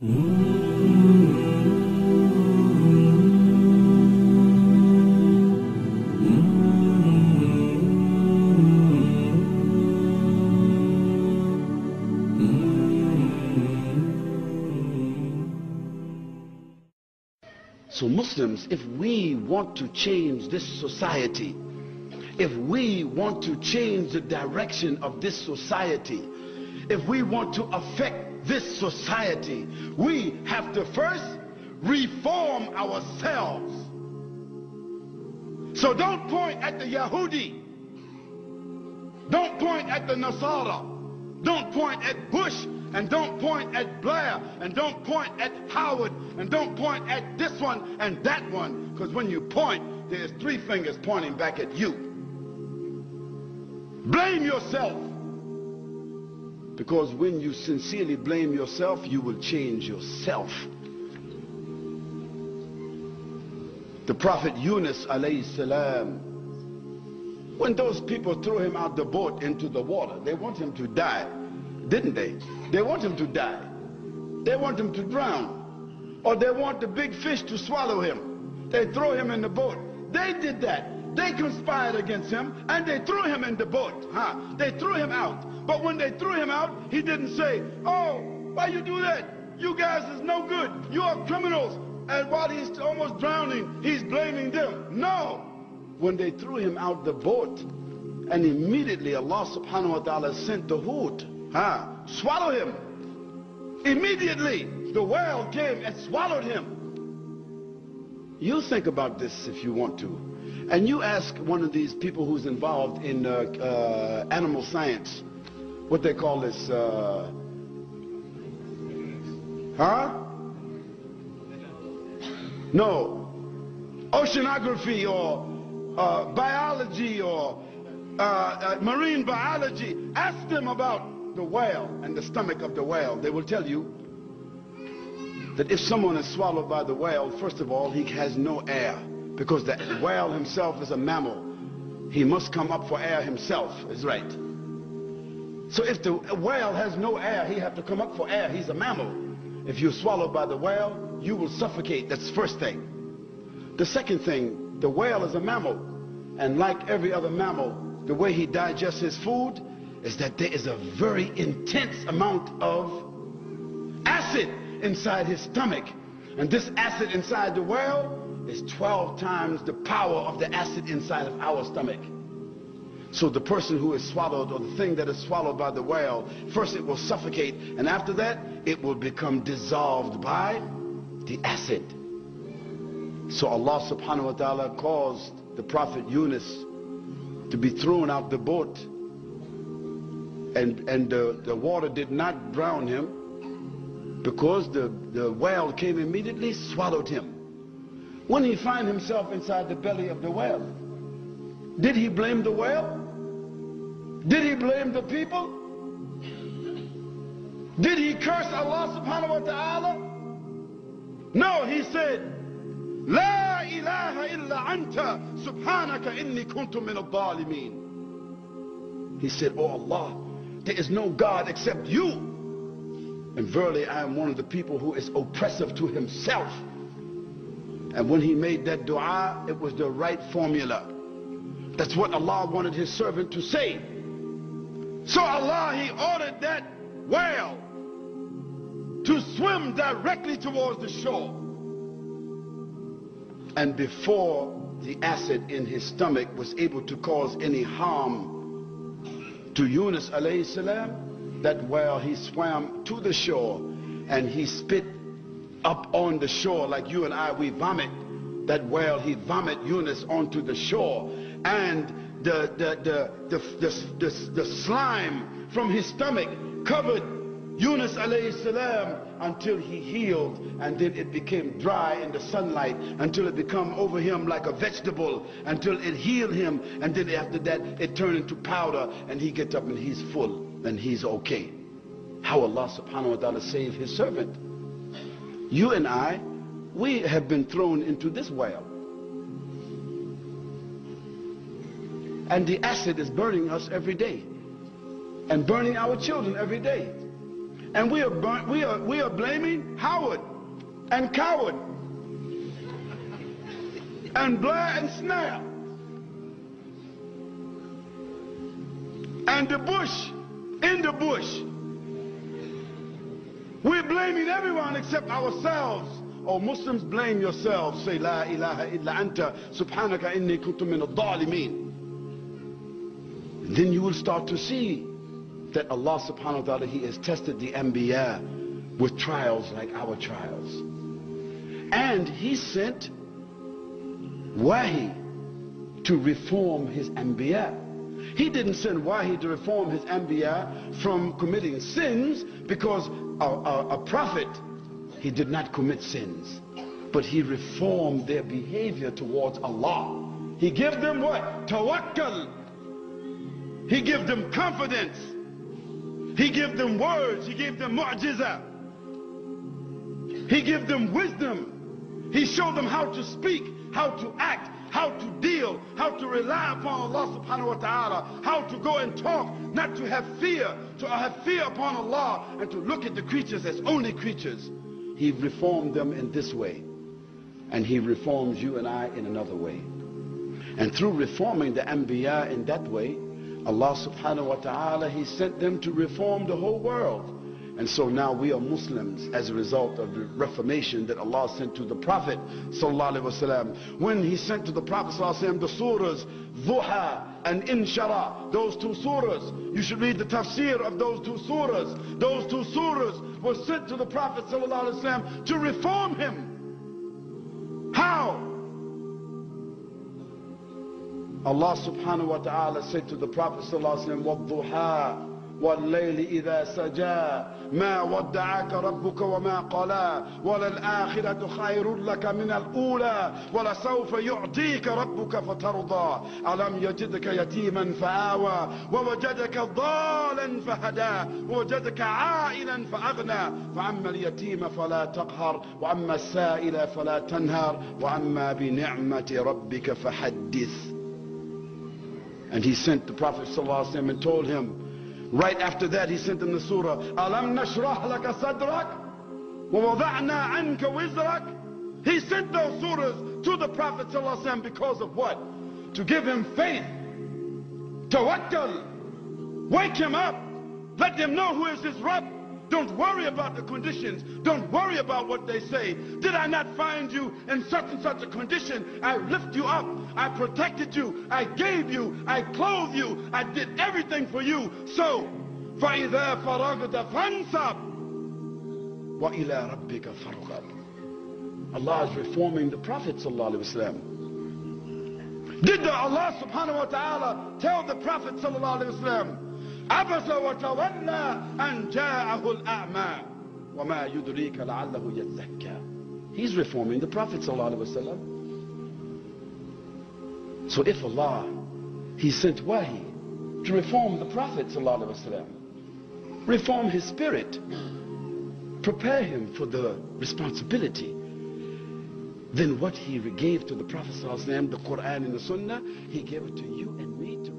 So Muslims, if we want to change this society, if we want to change the direction of this society, if we want to affect this society, we have to first reform ourselves. So don't point at the Yahudi, don't point at the Nasara, don't point at Bush, and don't point at Blair, and don't point at Howard, and don't point at this one and that one, because when you point, there's three fingers pointing back at you. Blame yourself, because when you sincerely blame yourself, you will change yourself. The Prophet Yunus alayhi salam, when those people threw him out the boat into the water, they want him to die, didn't they? They want him to die. They want him to drown. Or they want the big fish to swallow him. They throw him in the boat. They did that. They conspired against him and they threw him in the boat. They threw him out. But when they threw him out, he didn't say, "Oh, why you do that? You guys is no good. You are criminals." And while he's almost drowning, he's blaming them. No. When they threw him out the boat, and immediately Allah subhanahu wa ta'ala sent the hoot, swallow him. Immediately the whale came and swallowed him. You think about this if you want to, and you ask one of these people who's involved in animal science, what they call this, no, oceanography or biology or marine biology. Ask them about the whale and the stomach of the whale. They will tell you that if someone is swallowed by the whale, first of all, he has no air, because the whale himself is a mammal. He must come up for air himself, is right. So if the whale has no air, he have to come up for air. He's a mammal. If you're swallowed by the whale, you will suffocate. That's the first thing. The second thing, the whale is a mammal, and like every other mammal, the way he digests his food is that there is a very intense amount of acid inside his stomach. And this acid inside the whale is 12 times the power of the acid inside of our stomach. So the person who is swallowed, or the thing that is swallowed by the whale, first it will suffocate, and after that it will become dissolved by the acid. So Allah subhanahu wa ta'ala caused the Prophet Yunus to be thrown out the boat, and the water did not drown him, because the whale came immediately, swallowed him. When he found himself inside the belly of the whale, did he blame the whale? Did he blame the people? Did he curse Allah subhanahu wa ta'ala? No, he said, "La ilaha illa anta subhanaka inni kuntu min al-zalimin." He said, "Oh Allah, there is no God except you, and verily I am one of the people who is oppressive to himself." And when he made that dua, it was the right formula. That's what Allah wanted his servant to say. So Allah, he ordered that whale to swim directly towards the shore. And before the acid in his stomach was able to cause any harm to Yunus alayhi salam, that whale, he swam to the shore and he spit up on the shore like you and I, we vomit. That whale, he vomit Yunus onto the shore, and the slime from his stomach covered Yunus alayhi salam until he healed, and then it became dry in the sunlight until it became over him like a vegetable, until it healed him, and then after that it turned into powder, and he gets up and he's full and he's okay. How Allah subhanahu wa ta'ala saved his servant. You and I, we have been thrown into this whale, and the acid is burning us every day and burning our children every day. And we are blaming Howard and Coward and Blair and Snare and the Bush in the bush. We're blaming everyone except ourselves. Oh, Muslims, blame yourselves. Say, La ilaha illa anta, subhanaka inni kuntu min al-dhalimeen. Then you will start to see that Allah subhanahu wa ta'ala, He has tested the Anbiya with trials like our trials. And He sent Wahi to reform His Anbiya. He didn't send Wahi to reform His Anbiya from committing sins, because a prophet, he did not commit sins, but he reformed their behavior towards Allah. He gave them what? Tawakkal. He gave them confidence. He gave them words. He gave them mu'jiza. He gave them wisdom. He showed them how to speak, how to act, how to deal, how to rely upon Allah subhanahu wa ta'ala, how to go and talk, not to have fear upon Allah, and to look at the creatures as only creatures. He reformed them in this way, and He reforms you and I in another way. And through reforming the Anbiya in that way, Allah subhanahu wa ta'ala, He sent them to reform the whole world. And so now we are Muslims as a result of the reformation that Allah sent to the Prophet sallallahu alaihi wasallam. When He sent to the Prophet sallallahu alaihi wasallam the surahs Duha and Inshara, those two surahs, you should read the tafsir of those two surahs. Those two surahs were sent to the Prophet sallallahu alaihi wasallam to reform him. How? Allah subhanahu wa ta'ala said to the Prophet sallallahu alaihi wasallam, وَالضُّحَى وَاللَّيْلِ إِذَا سَجَى مَا وَدَّعَكَ رَبُّكَ وَمَا قَلَى وَلَلْآخِرَةُ خَيْرٌ لَكَ مِنَ الْأُولَى وَلَسَوْفَ يُعْطِيكَ رَبُّكَ فَتَرْضَى أَلَمْ يَجِدْكَ يَتِيمًا فَآوَى وَوَجَدَكَ ضَالًا فَهَدَى وَوَجَدَكَ عَائِلًا فَأَغْنَى فَأَمَّا الْيَتِيمَ فَلَا تَقْهَرْ وَأَمَّا السَّائِلَ فَلَا تَنْهَرْ وَأَمَّا بِنِعْمَةِ رَبِّكَ فَحَدِّثْ. And He sent the Prophet ﷺ and told him, right after that He sent him the surah, Alam nashrah laka sadrak wa wada'na anka wizrak. He sent those surahs to the Prophet ﷺ because of what? To give him faith, tawakkal, wake him up, let him know who is his Rabb. Don't worry about the conditions. Don't worry about what they say. Did I not find you in such and such a condition? I lift you up. I protected you. I gave you. I clothed you. I did everything for you. So, فَإِذَا فَرَغْتَ فَانْصَبْ وَإِلَىٰ رَبِّكَ فَارْغَب. Allah is reforming the Prophet sallallahu alaihi wasallam. Did Allah subhanahu wa ta'ala tell the Prophet sallallahu alaihi wasallam, عبس وتولى أن جاءه الأعمى وما يدريك لعله يزكى. He's reforming the Prophet sallallahu alaihi wasallam. So if Allah, He sent Wahi to reform the Prophet sallallahu alaihi wasallam, reform his spirit, prepare him for the responsibility, then what He gave to the Prophet sallallahu alaihi wasallam, the Quran and the Sunnah, He gave it to you and me to